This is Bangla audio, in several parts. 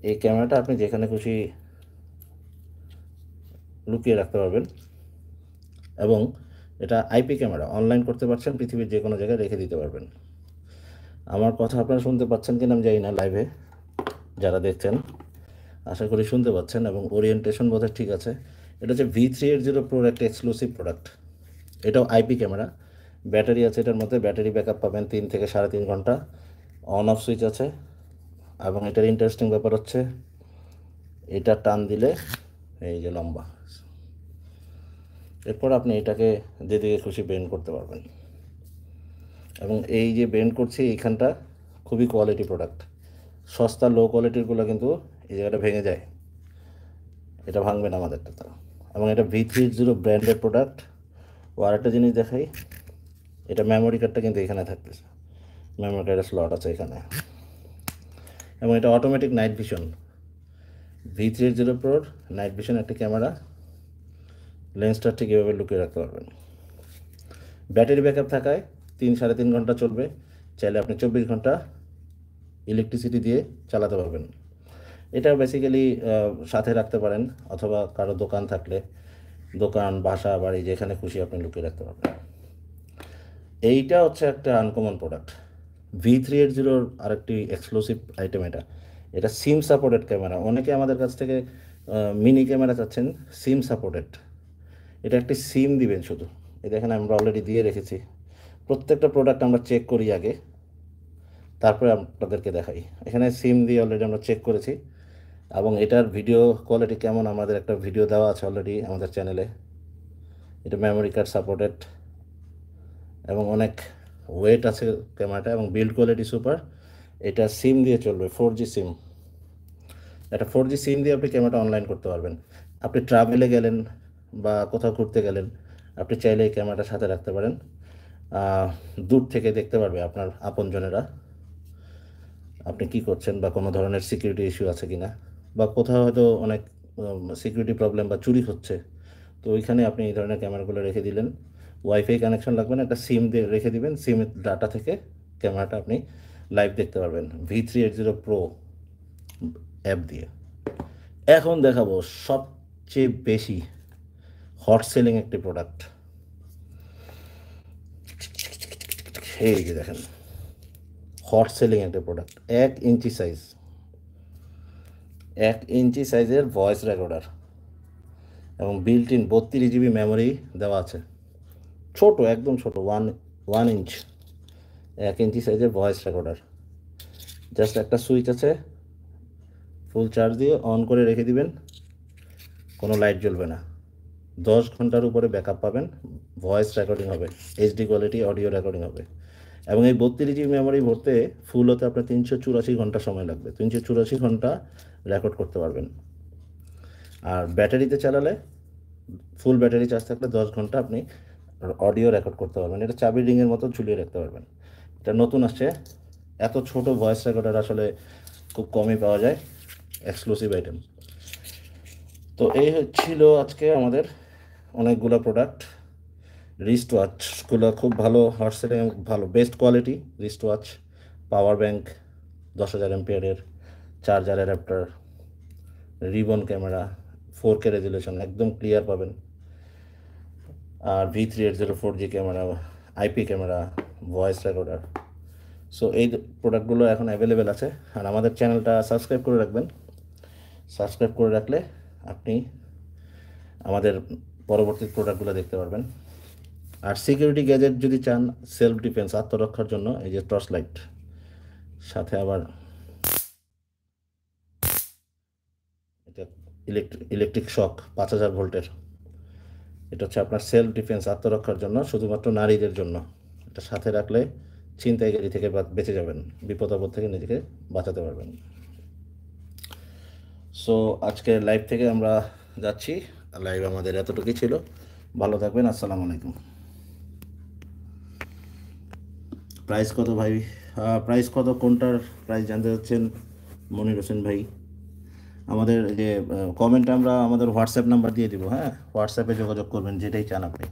এই ক্যামেরাটা আপনি যেখানে খুশি লুকিয়ে রাখতে পারবেন, এবং এটা আইপি ক্যামেরা, অনলাইন করতে পারছেন, পৃথিবীর যে কোনো জায়গায় রেখে দিতে পারবেন। আমার কথা আপনারা শুনতে পাচ্ছেন কিনা আমি জানি না, লাইভে যারা দেখছেন আশা করি শুনতে পাচ্ছেন, এবং ওরিয়েন্টেশন বোধহয় ঠিক আছে। এটা হচ্ছে V380 Pro একটা এক্সক্লুসিভ প্রোডাক্ট। এটাও আইপি ক্যামেরা, ব্যাটারি আছে এটার মধ্যে, ব্যাটারি ব্যাকআপ পাবেন 3 থেকে 3.5 ঘন্টা, অন অফ সুইচ আছে। এবং এটার ইন্টারেস্টিং ব্যাপার হচ্ছে এটা টান দিলে এই যে লম্বা, এরপর আপনি এটাকে যেদিকে খুশি বেন্ড করতে পারবেন। এবং এই যে বেন্ড করছি এইখানটা খুবই কোয়ালিটি প্রোডাক্ট। সস্তা লো কোয়ালিটিরগুলো কিন্তু এই জায়গাটা ভেঙে যায়, এটা ভাঙবে না আমাদেরটা তো। এবং এটা V380 ব্র্যান্ডেড প্রোডাক্ট। ও আরেকটা জিনিস দেখাই, এটা মেমোরি কার্ডটা কিন্তু এখানে থাকতেছে, মেমোরি কার্ডের স্লট আছে এখানে। এবং এটা অটোমেটিক নাইট ভিশন, V380 Proর নাইট ভিশন একটা ক্যামেরা। লেন্সটা ঠিক এভাবে লুকিয়ে রাখতে পারবেন। ব্যাটারি ব্যাকআপ থাকায় 3-3.5 ঘন্টা চলবে, চাইলে আপনি 24 ঘন্টা ইলেকট্রিসিটি দিয়ে চালাতে পারবেন। এটা বেসিক্যালি সাথে রাখতে পারেন, অথবা কারো দোকান থাকলে দোকান, বাসা, বাড়ি যেখানে খুশি আপনি লুকিয়ে রাখতে পারবেন। এইটা হচ্ছে একটা আনকমন প্রোডাক্ট। V380 আরেকটি এক্সক্লুসিভ আইটেম এটা। এটা সিম সাপোর্টেড ক্যামেরা। অনেকে আমাদের কাছ থেকে মিনি ক্যামেরা চাচ্ছেন, সিম সাপোর্টেড। এটা একটি সিম দিবেন শুধু। এই দেখেন আমরা অলরেডি দিয়ে রেখেছি। প্রত্যেকটা প্রোডাক্ট আমরা চেক করি আগে, তারপরে আপনাদেরকে দেখাই। এখানে সিম দিয়ে অলরেডি আমরা চেক করেছি, এবং এটার ভিডিও কোয়ালিটি কেমন আমাদের একটা ভিডিও দেওয়া আছে অলরেডি আমাদের চ্যানেলে। এটা মেমোরি কার্ড সাপোর্টেড, এবং অনেক ওয়েট আছে ক্যামেরাটা, এবং বিল্ড কোয়ালিটি সুপার। এটা সিম দিয়ে চলবে, 4G সিম। একটা 4G সিম দিয়ে আপনি ক্যামেরাটা অনলাইন করতে পারবেন। আপনি ট্রাভেলে গেলেন বা কোথাও ঘুরতে গেলেন, আপনি চাইলে এই ক্যামেরাটা সাথে রাখতে পারেন। দূর থেকে দেখতে পারবে আপনার আপনজনেরা আপনি কি করছেন, বা কোনো ধরনের সিকিউরিটি ইস্যু আছে কি না, বা কোথাও হয়তো অনেক সিকিউরিটি প্রবলেম বা চুরি হচ্ছে, তো ওইখানে আপনি এই ধরনের ক্যামেরাগুলো রেখে দিলেন। ওয়াইফাই কানেকশন লাগবে না, একটা সিম দিয়ে রেখে দিবেন, সিমের ডাটা থেকে ক্যামেরাটা আপনি লাইভ দেখতে পারবেন V380 Pro অ্যাপ দিয়ে। এখন দেখাবো সবচেয়ে বেশি হট সেলিং একটি প্রোডাক্ট। এই যে দেখেন, হট সেলিং একটা প্রোডাক্ট, 1 ইঞ্চি সাইজ, 1 ইঞ্চি সাইজের ভয়েস রেকর্ডার, এবং বিল্ট ইন 32 GB মেমোরি দেওয়া আছে। ছোট, একদম ছোট, ওয়ান ইঞ্চ, 1 ইঞ্চি সাইজের ভয়েস রেকর্ডার। জাস্ট একটা সুইচ আছে, ফুল চার্জ দিয়ে অন করে রেখে দিবেন, কোনো লাইট জ্বলবে না। 10 ঘন্টার উপরে ব্যাকআপ পাবেন, ভয়েস রেকর্ডিং হবে, HD কোয়ালিটি অডিও রেকর্ডিং হবে। এবং এই 32 GB মেমোরি ভরতে ফুল হতে আপনার 384 ঘন্টা সময় লাগবে, 384 ঘন্টা রেকর্ড করতে পারবেন। আর ব্যাটারিতে চালালে, ফুল ব্যাটারি চার্জ থাকলে 10 ঘন্টা আপনি অডিও রেকর্ড করতে পারবেন। এটা চাবি রিংয়ের মতো ঝুলিয়ে রাখতে পারবেন। এটা নতুন আসছে, এত ছোট ভয়েস রেকর্ডার আসলে খুব কমই পাওয়া যায়, এক্সক্লুসিভ আইটেম। তো এই ছিল আজকে আমাদের অনেকগুলো প্রোডাক্ট। রিস্ট ওয়াচগুলো খুব ভালো, হট সেলিং, ভালো, best quality wrist watch. Power bank 10,000 এমপিয়ারের, charger adapter, ribbon camera, 4K resolution, একদম ক্লিয়ার পাবেন। আর V380 4G camera, IP camera, voice recorder. So এই প্রোডাক্টগুলো এখন অ্যাভেলেবেল আছে। আর আমাদের চ্যানেলটা সাবস্ক্রাইব করে রাখবেন। সাবস্ক্রাইব করে রাখলে আপনি আমাদের পরবর্তী প্রোডাক্টগুলো দেখতে পারবেন। আর সিকিউরিটি গ্যাজেট যদি চান, সেলফ ডিফেন্স, আত্মরক্ষার জন্য, এই যে টর্চ লাইট, সাথে আবার এটা ইলেকট্রিক শক 5000 ভোল্টের। এটা হচ্ছে আপনার সেলফ ডিফেন্স, আত্মরক্ষার জন্য, শুধুমাত্র নারীদের জন্য। এটা সাথে রাখলে ছিনতাইকারী থেকে বেঁচে যাবেন, বিপদ আপদ থেকে নিজেকে বাঁচাতে পারবেন। সো আজকে লাইভ থেকে আমরা যাচ্ছি, লাইভ আমাদের এতটুকুই ছিল। ভালো থাকবেন, আসসালামু আলাইকুম। প্রাইস কত ভাই? প্রাইস কত, কোনটার প্রাইস জানতে চাচ্ছেন মনির হোসেন ভাই? আমাদের যে কমেন্টে আমরা আমাদের হোয়াটসঅ্যাপ নাম্বার দিয়ে দিব, হ্যাঁ, হোয়াটসঅ্যাপে যোগাযোগ করবেন, যেটাই চান আপনি,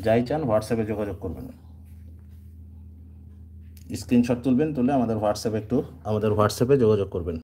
যাই চান হোয়াটসঅ্যাপে যোগাযোগ করবেন। স্ক্রিনশট তুলবেন, তুলে আমাদের হোয়াটসঅ্যাপে যোগাযোগ করবেন।